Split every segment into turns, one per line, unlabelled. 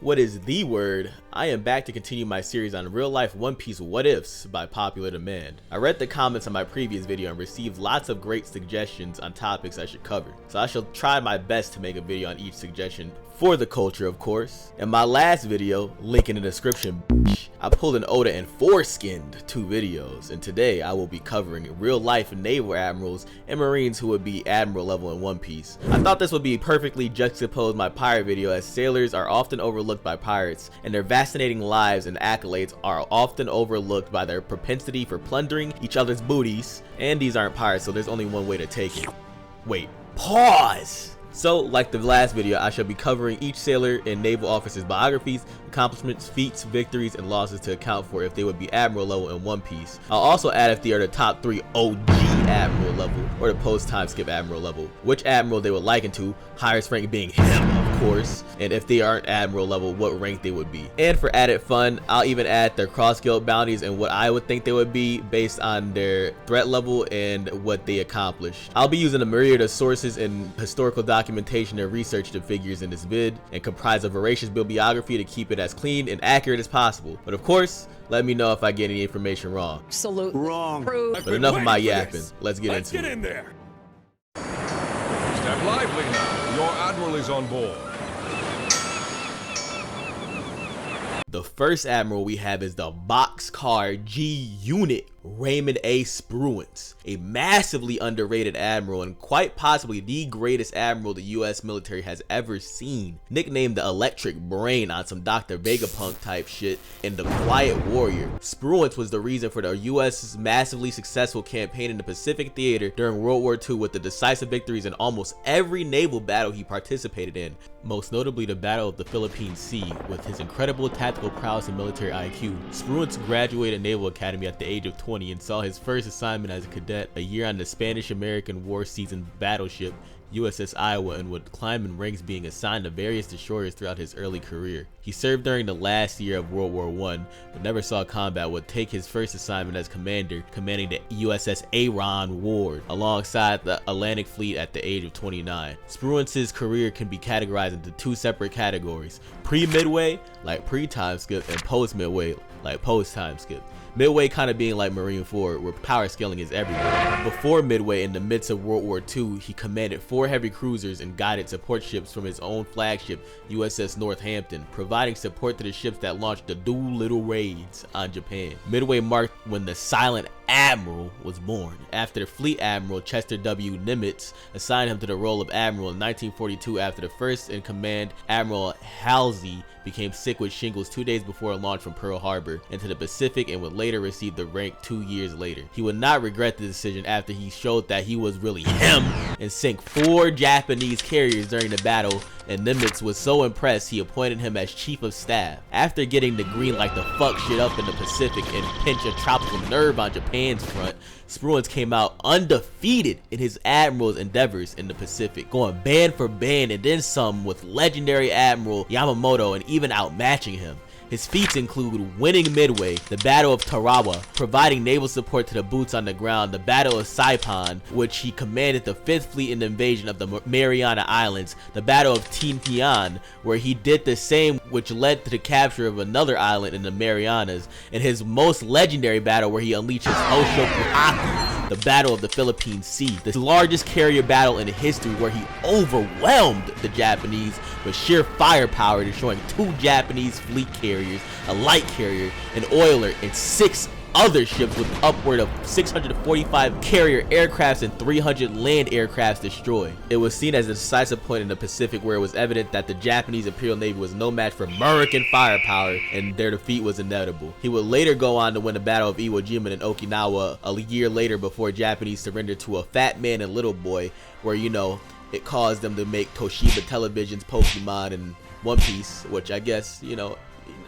What is the word? I am back to continue my series on real life One Piece what ifs by popular demand. I read the comments on my previous video and received lots of great suggestions on topics I should cover, so I shall try my best to make a video on each suggestion for the culture, of course. In my last video, link in the description, I pulled an Oda and foreskinned 2 videos, and today I will be covering real life naval admirals and marines who would be admiral level in One Piece. I thought this would be perfectly juxtaposed my pirate video, as sailors are often overlooked by pirates and their fascinating lives and accolades are often overlooked by their propensity for plundering each other's booties. And these aren't pirates, so there's only one way to take it. Wait, pause! So, like the last video, I shall be covering each sailor and naval officer's biographies, accomplishments, feats, victories, and losses to account for if they would be admiral level in One Piece. I'll also add if they are the top 3 OG admiral level or the post-time skip admiral level, which admiral they would liken to, highest rank being him, of course, and if they aren't admiral level, what rank they would be. And for added fun, I'll even add their cross-guild bounties and what I would think they would be based on their threat level and what they accomplished. I'll be using a myriad of sources and historical documentation and research the figures in this vid, and comprise a voracious bibliography to keep it as clean and accurate as possible. But of course, let me know if I get any information wrong.
Absolutely
wrong.
But enough of my yapping. Let's get into it.
There.
Step lively now. Your admiral is on board.
The first admiral we have is the Boxcar G Unit, Raymond A. Spruance, a massively underrated admiral and quite possibly the greatest admiral the US military has ever seen. Nicknamed the Electric Brain on some Dr. Vegapunk type shit and the Quiet Warrior, Spruance was the reason for the US's massively successful campaign in the Pacific Theater during World War II, with the decisive victories in almost every naval battle he participated in, most notably the Battle of the Philippine Sea. With his incredible tactical prowess and military IQ, Spruance graduated Naval Academy at the age of 20 and saw his first assignment as a cadet a year on the Spanish-American War seasoned battleship USS Iowa, and would climb in ranks, being assigned to various destroyers throughout his early career. He served during the last year of World War I, but never saw combat. Would take his first assignment as commander, commanding the USS Aaron Ward alongside the Atlantic Fleet at the age of 29. Spruance's career can be categorized into 2 separate categories: pre-midway, like pre-time skip, and post-midway, like post-time skip. Midway kind of being like Marine Forward, where power scaling is everywhere. Before Midway, in the midst of World War II, he commanded 4 heavy cruisers and guided support ships from his own flagship, USS Northampton, providing support to the ships that launched the Doolittle raids on Japan. Midway marked when the Silent Admiral was born, after the Fleet Admiral Chester W. Nimitz assigned him to the role of Admiral in 1942 after the first in command, Admiral Halsey, became sick with shingles 2 days before a launch from Pearl Harbor into the Pacific, and would later receive the rank 2 years later. He would not regret the decision after he showed that he was really him and sank 4 Japanese carriers during the battle, and Nimitz was so impressed he appointed him as chief of staff. After getting the green light to fuck shit up in the Pacific and pinch a tropical nerve on Japan's front, Spruance came out undefeated in his admiral's endeavors in the Pacific, going band for band and then some with legendary Admiral Yamamoto and even outmatching him. His feats include winning Midway, the Battle of Tarawa, providing naval support to the boots on the ground, the Battle of Saipan, which he commanded the 5th Fleet in the invasion of the Mariana Islands, the Battle of Tinian, where he did the same, which led to the capture of another island in the Marianas, and his most legendary battle where he unleashed his Hoshokuhaku, the Battle of the Philippine Sea, the largest carrier battle in history, where he overwhelmed the Japanese with sheer firepower, destroying 2 Japanese fleet carriers, a light carrier, an oiler, and 6 other ships, with upward of 645 carrier aircrafts and 300 land aircrafts destroyed. It was seen as a decisive point in the Pacific where it was evident that the Japanese Imperial Navy was no match for American firepower, and their defeat was inevitable. He would later go on to win the Battle of Iwo Jima in Okinawa a year later, before Japanese surrendered to a fat man and little boy, where, you know, it caused them to make Toshiba televisions, Pokemon, and One Piece, which I guess, you know,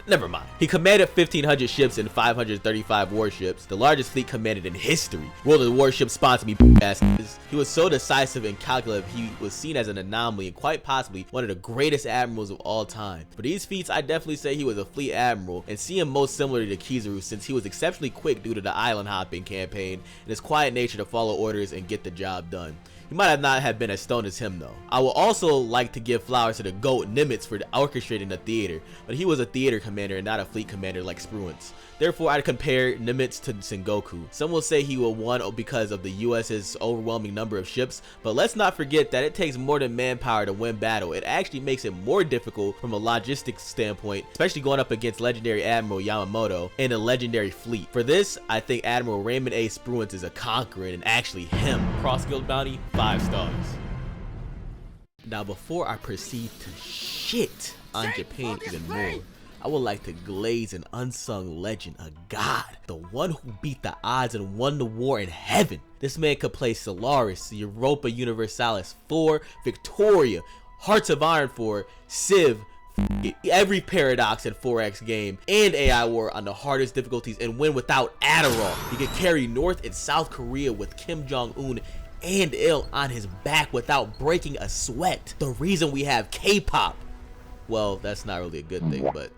never mind. He commanded 1,500 ships and 535 warships, the largest fleet commanded in history. World of the Warships sponsor me, asses. He was so decisive and calculative, he was seen as an anomaly and quite possibly one of the greatest admirals of all time. For these feats, I definitely say he was a fleet admiral, and see him most similar to Kizaru, since he was exceptionally quick due to the island hopping campaign and his quiet nature to follow orders and get the job done. He might not have been as stoned as him though. I would also like to give flowers to the GOAT Nimitz for orchestrating the theater, but he was a theater commander and not a fleet commander like Spruance. Therefore, I'd compare Nimitz to Sengoku. Some will say he will won because of the US's overwhelming number of ships, but let's not forget that it takes more than manpower to win battle. It actually makes it more difficult from a logistics standpoint, especially going up against legendary Admiral Yamamoto and a legendary fleet. For this, I think Admiral Raymond A. Spruance is a conqueror and actually him. Cross guild bounty, 5 stars. Now before I proceed to shit on Japan even more, I would like to glaze an unsung legend, a god, the one who beat the odds and won the war in heaven. This man could play Solaris, Europa Universalis 4, Victoria, Hearts of Iron 4, Civ, every Paradox and 4X game, and AI War on the hardest difficulties and win without Adderall. He could carry North and South Korea with Kim Jong-un and Il on his back without breaking a sweat. The reason we have K-pop, well, that's not really a good thing, but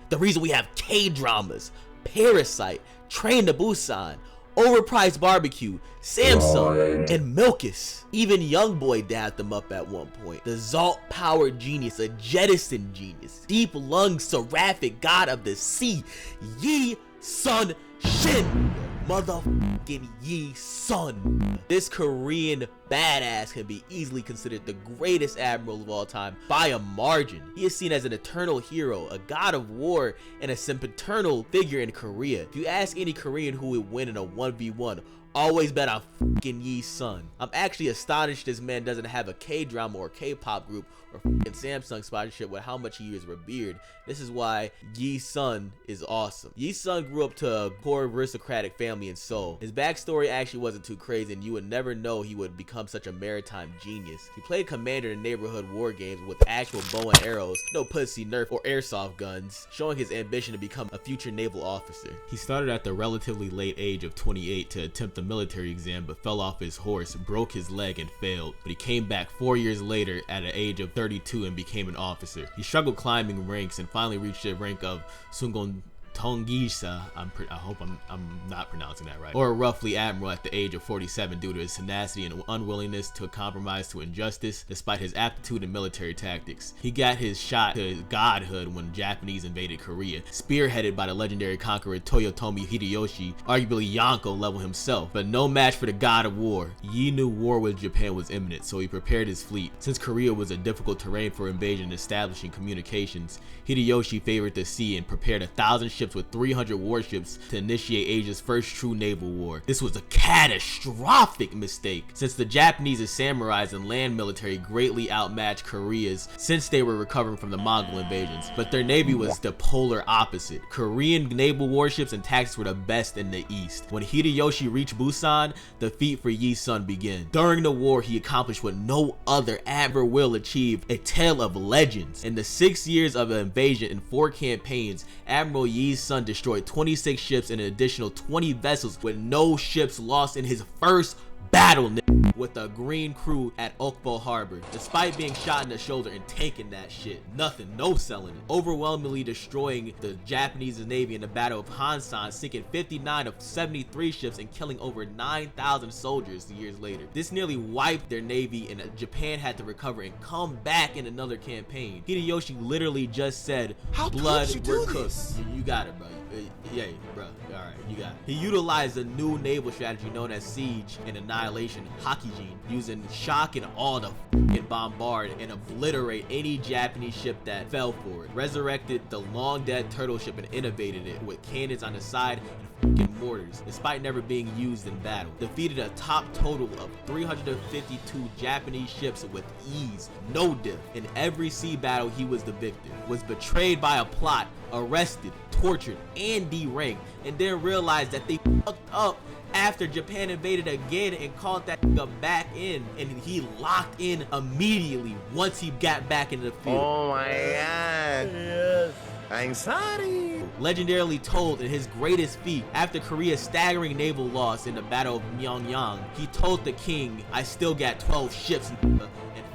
the reason we have K-dramas, Parasite, Train to Busan, Overpriced Barbecue, Samsung, and Milkus. Even Youngboy dabbed them up at one point. The Zalt-powered genius, a jettison genius, deep-lunged seraphic god of the sea, Yi Sun-sin. Motherfucking Yi Sun. This Korean badass can be easily considered the greatest admiral of all time by a margin. He is seen as an eternal hero, a god of war, and a sempiternal figure in Korea. If you ask any Korean who would win in a 1v1, always bet on fucking Yi Sun. I'm actually astonished this man doesn't have a K-drama or K-pop group or fucking Samsung sponsorship with how much he is revered. This is why Yi Sun is awesome. Yi Sun grew up to a poor aristocratic family in Seoul. His backstory actually wasn't too crazy and you would never know he would become such a maritime genius. He played commander in neighborhood war games with actual bow and arrows, no pussy nerf or airsoft guns, showing his ambition to become a future naval officer. He started at the relatively late age of 28 to attempt the military exam but fell off his horse, broke his leg and failed, but he came back 4 years later at the age of 32 and became an officer. He struggled climbing ranks and finally reached the rank of Sungon Tongisa, I hope I'm not pronouncing that right, or roughly admiral at the age of 47 due to his tenacity and unwillingness to compromise to injustice despite his aptitude in military tactics. He got his shot to godhood when Japanese invaded Korea, spearheaded by the legendary conqueror Toyotomi Hideyoshi, arguably Yonko level himself, but no match for the god of war. Yi knew war with Japan was imminent, so he prepared his fleet. Since Korea was a difficult terrain for invasion and establishing communications, Hideyoshi favored the sea and prepared 1,000 ships with 300 warships to initiate Asia's first true naval war. This was a catastrophic mistake, since the Japanese samurais and land military greatly outmatched Korea's since they were recovering from the Mongol invasions, but their navy was the polar opposite. Korean naval warships and tactics were the best in the east. When Hideyoshi reached Busan, the feat for Yi Sun began. During the war, he accomplished what no other admiral will achieve, a tale of legends. In the 6 years of the invasion and 4 campaigns, Admiral Yi Sun destroyed 26 ships and an additional 20 vessels with no ships lost in his first battle with a green crew at Okpo Harbor. Despite being shot in the shoulder and tanking that shit, nothing, no selling it. Overwhelmingly destroying the Japanese Navy in the Battle of Hansan, sinking 59 of 73 ships and killing over 9,000 soldiers years later. This nearly wiped their navy and Japan had to recover and come back in another campaign. Hideyoshi literally just said, blood, we're cooked. You got it, bro. Yeah, bro. Alright, you got it. He utilized a new naval strategy known as siege and annihilation, Hakijin, using shock and awe to bombard and obliterate any Japanese ship that fell for it. Resurrected the long dead turtle ship and innovated it with cannons on the side and mortars, despite never being used in battle. Defeated a top total of 352 Japanese ships with ease, no diff. In every sea battle, he was the victor. Was betrayed by a plot, arrested, tortured, and deranked, and then realized that they fucked up after Japan invaded again and called that nigga back in, and he locked in immediately once he got back into the field.
Oh my god. Yes. I'm sorry.
Legendarily told in his greatest feat, after Korea's staggering naval loss in the Battle of Myeongyang, he told the king, I still got 12 ships, and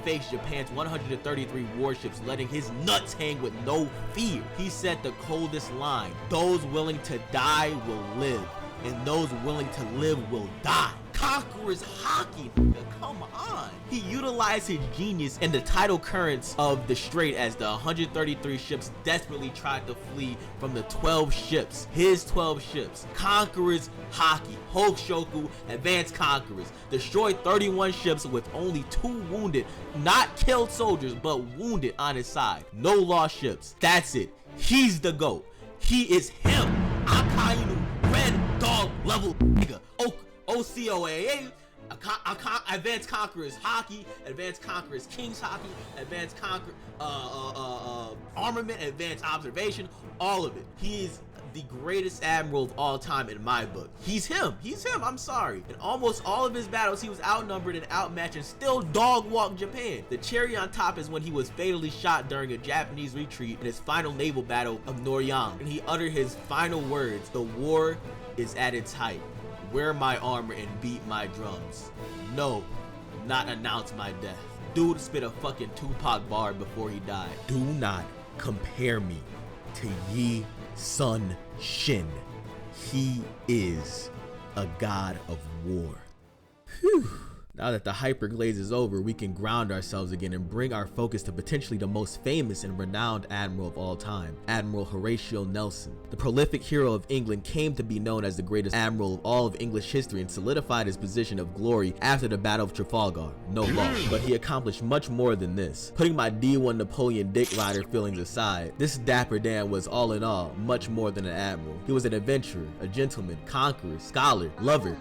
faced Japan's 133 warships, letting his nuts hang with no fear. He said the coldest line, those willing to die will live, and those willing to live will die. conqueror's hockey, nigga. Come on. He utilized his genius in the tidal currents of the strait as the 133 ships desperately tried to flee from the 12 ships. His 12 ships. Conqueror's hockey. Hokushoku, advanced conquerors. Destroyed 31 ships with only 2 wounded. Not killed soldiers, but wounded on his side. No lost ships. That's it. He's the GOAT. He is him. Akainu, red dog level nigga. OCOAA. Advanced Conquerors Hockey, Advanced Conquerors King's Hockey, Advanced Conqueror Armament, Advanced Observation, all of it. He is the greatest admiral of all time in my book. He's him. I'm sorry. In almost all of his battles, he was outnumbered and outmatched and still dog-walked Japan. The cherry on top is when he was fatally shot during a Japanese retreat in his final naval battle of Noryang, and he uttered his final words: "The war is at its height. Wear my armor and beat my drums. No, not announce my death." Dude spit a fucking Tupac bar before he died. Do not compare me to Yi Sun-sin. He is a god of war. Whew. Now that the hyperglaze is over, we can ground ourselves again and bring our focus to potentially the most famous and renowned admiral of all time, Admiral Horatio Nelson. The prolific hero of England came to be known as the greatest admiral of all of English history and solidified his position of glory after the Battle of Trafalgar. No loss, but he accomplished much more than this. Putting my D1 Napoleon Dick Rider feelings aside, this dapper Dan was all in all much more than an admiral. He was an adventurer, a gentleman, conqueror, scholar, lover.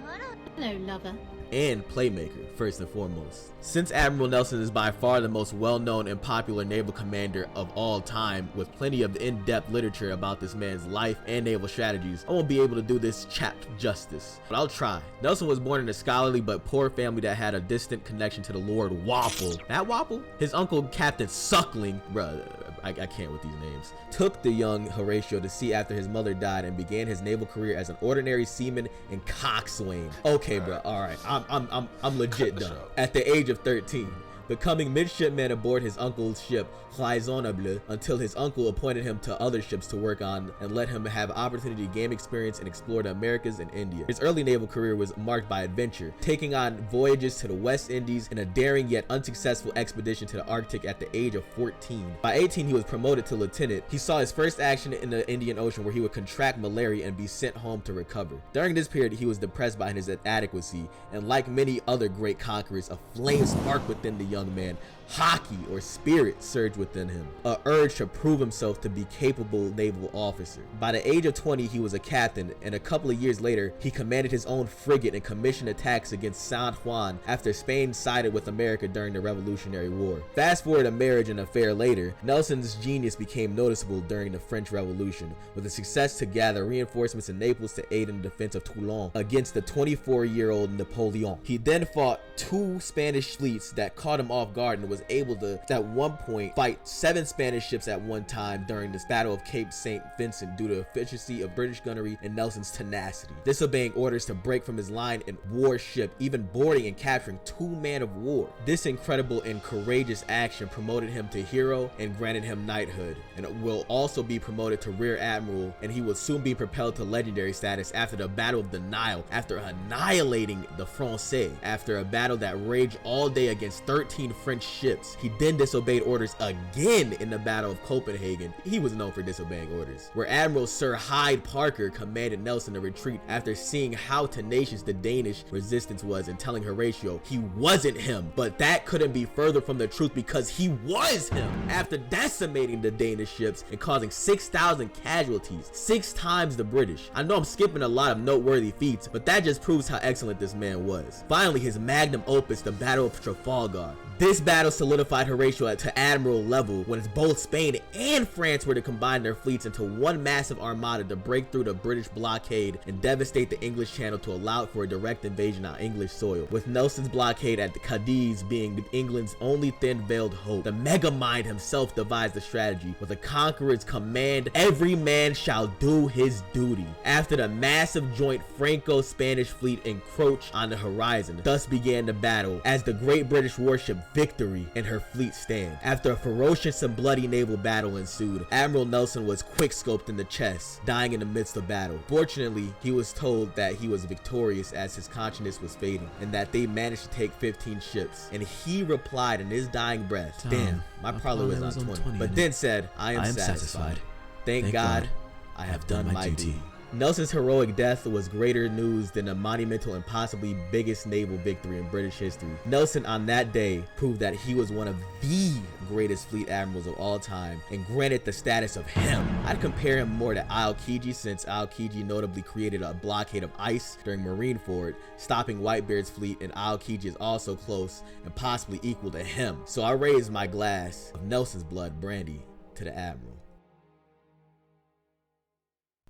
Hello, lover.
And playmaker, first and foremost. Since Admiral Nelson is by far the most well-known and popular naval commander of all time, with plenty of in-depth literature about this man's life and naval strategies, I won't be able to do this chap justice, but I'll try. Nelson was born in a scholarly but poor family that had a distant connection to the Lord Waffle. That Waffle? His uncle, Captain Suckling, bruh, I can't with these names, took the young Horatio to sea after his mother died and began his naval career as an ordinary seaman and coxswain. Okay, bro, all right, I'm legit done. At the age of 13, becoming midshipman aboard his uncle's ship, ADMIRAble, until his uncle appointed him to other ships to work on and let him have opportunity to gain experience and explore the Americas and India. His early naval career was marked by adventure, taking on voyages to the West Indies and a daring yet unsuccessful expedition to the Arctic at the age of 14. By 18, he was promoted to lieutenant. He saw his first action in the Indian Ocean, where he would contract malaria and be sent home to recover. During this period, he was depressed by his inadequacy, and like many other great conquerors, a flame sparked within the young man. Hockey or spirit surged within him, a urge to prove himself to be capable naval officer. By the age of 20, he was a captain, and a couple of years later, he commanded his own frigate and commissioned attacks against San Juan after Spain sided with America during the Revolutionary War. Fast forward a marriage and affair later, Nelson's genius became noticeable during the French Revolution, with a success to gather reinforcements in Naples to aid in the defense of Toulon against the 24-year-old Napoleon. He then fought 2 Spanish fleets that caught him off guard and was able to, at one point, fight 7 Spanish ships at one time during this Battle of Cape St. Vincent due to the efficiency of British gunnery and Nelson's tenacity, disobeying orders to break from his line and war ship, even boarding and capturing 2 men of war. This incredible and courageous action promoted him to hero and granted him knighthood, and will also be promoted to rear admiral, and he will soon be propelled to legendary status after the Battle of the Nile, after annihilating the Francais after a battle that raged all day against 13 French ships. He then disobeyed orders again in the Battle of Copenhagen. He was known for disobeying orders, where Admiral Sir Hyde Parker commanded Nelson to retreat after seeing how tenacious the Danish resistance was and telling Horatio he wasn't him. But that couldn't be further from the truth, because he was him. After decimating the Danish ships and causing 6,000 casualties, 6 times the British. I know I'm skipping a lot of noteworthy feats, but that just proves how excellent this man was. Finally, his magnum opus, the Battle of Trafalgar. This battle solidified Horatio to admiral level when both Spain and France were to combine their fleets into one massive armada to break through the British blockade and devastate the English Channel to allow for a direct invasion on English soil, with Nelson's blockade at the Cadiz being England's only thin-veiled hope. The Megamind himself devised the strategy, with a conqueror's command: every man shall do his duty. After the massive joint Franco-Spanish fleet encroached on the horizon, thus began the battle, as the great British warship battleship victory in her fleet stand. After a ferocious and bloody naval battle ensued, Admiral Nelson was quick-scoped in the chest, dying in the midst of battle. Fortunately, he was told that he was victorious as his consciousness was fading, and that they managed to take 15 ships. And he replied in his dying breath, "Damn, my parlay was on 20. But then said, I am satisfied. Thank God I have done my duty." Nelson's heroic death was greater news than a monumental and possibly biggest naval victory in British history. Nelson on that day proved that he was one of the greatest fleet admirals of all time and granted the status of him. I'd compare him more to Aokiji, since Aokiji notably created a blockade of ice during Marineford, stopping Whitebeard's fleet, and Aokiji is also close and possibly equal to him. So I raise my glass of Nelson's blood brandy to the Admiral.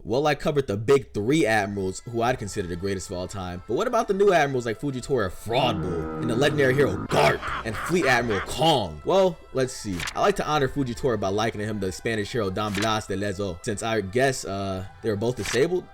Well, I covered the big 3 admirals who I'd consider the greatest of all time, but what about the new admirals like Fujitora Fraudbull and the legendary hero Garp and Fleet Admiral Kong? Well, let's see. I like to honor Fujitora by likening him to the Spanish hero Don Blas de Lezo, since I guess they were both disabled.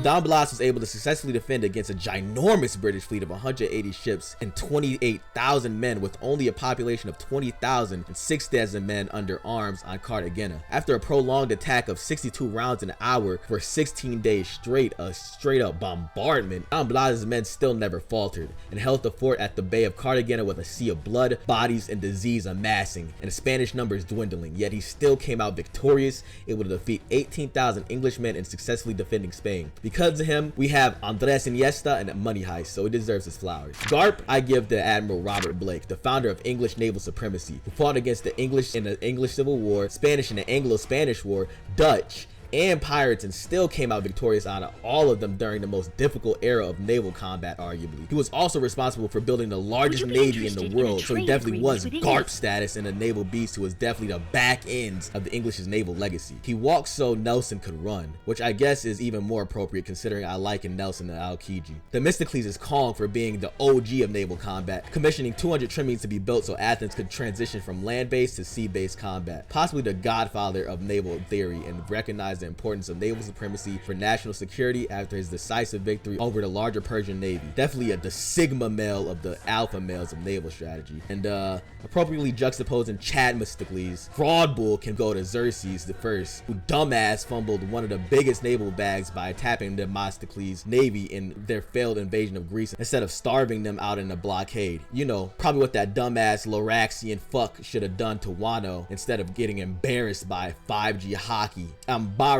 Don Blas was able to successfully defend against a ginormous British fleet of 180 ships and 28,000 men with only a population of 20,000 and 6,000 men under arms on Cartagena. After a prolonged attack of 62 rounds an hour for 16 days straight, a straight-up bombardment, Don Blas's men still never faltered and held the fort at the Bay of Cartagena with a sea of blood, bodies, and disease amassing, and the Spanish numbers dwindling. Yet he still came out victorious, able to defeat 18,000 Englishmen and successfully defend Spain. Because of him, we have Andres Iniesta and Money Heist, so he deserves his flowers. Garp, I give to Admiral Robert Blake, the founder of English naval supremacy, who fought against the English in the English Civil War, Spanish in the Anglo-Spanish War, Dutch, and pirates, and still came out victorious out of all of them during the most difficult era of naval combat, arguably. He was also responsible for building the largest navy in the world, so he definitely was Garp status and a naval beast who was definitely the back ends of the English's naval legacy. He walked so Nelson could run, which I guess is even more appropriate considering I liken Nelson to Aokiji. Themistocles is Kong for being the OG of naval combat, commissioning 200 trimmings to be built so Athens could transition from land-based to sea-based combat. Possibly the godfather of naval theory, and recognized the importance of naval supremacy for national security after his decisive victory over the larger Persian navy. Definitely the sigma male of the alpha males of naval strategy. And appropriately juxtaposing Themistocles, Fraudbull can go to Xerxes the First, who dumbass fumbled one of the biggest naval bags by attacking Themistocles' navy in their failed invasion of Greece instead of starving them out in a blockade. You know, probably what that dumbass Loraxian fuck should have done to Wano instead of getting embarrassed by 5G hockey. Embarrassing.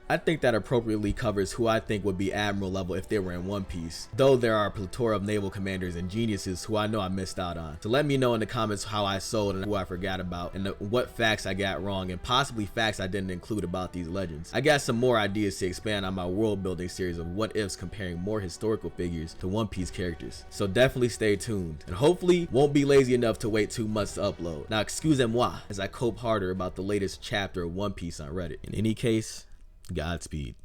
I think that appropriately covers who I think would be admiral level if they were in One Piece, though there are a plethora of naval commanders and geniuses who I know I missed out on. So let me know in the comments how I sold and who I forgot about, and what facts I got wrong, and possibly facts I didn't include about these legends. I got some more ideas to expand on my world building series of what ifs comparing more historical figures to One Piece characters, so definitely stay tuned, and hopefully won't be lazy enough to wait 2 months to upload. Now excusez-moi as I cope harder about the latest chapter of One Piece on Reddit. In any case, Godspeed.